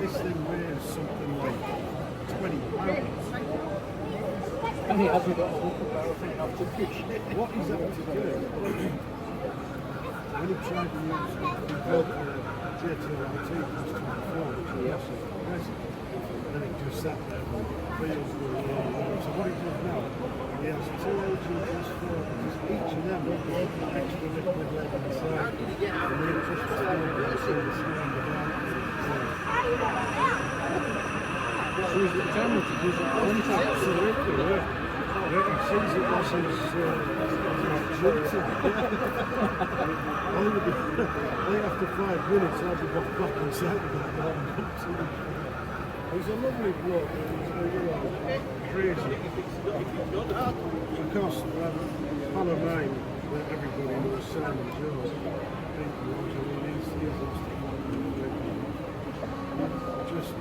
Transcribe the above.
This thing weighs something like 20 pounds. And he hasn't got a wheelbarrow thing enough to push. What is that to do? When he tried to use the built JTRT plus 24, which was massive impressive, and it just sat there and wheels were rolling. So what he does now, he has two LG plus 4, because each of them have got an extra liquid lead inside, and then it just flows through the snow behind it. So he's determined to use it one time. Absolutely, yeah. He sees it as his duty. Only after 5 minutes I'll be back inside of that. He's a lovely bloke, he's crazy. Of course, a pal of mine that everybody knows, Simon Jones, he's just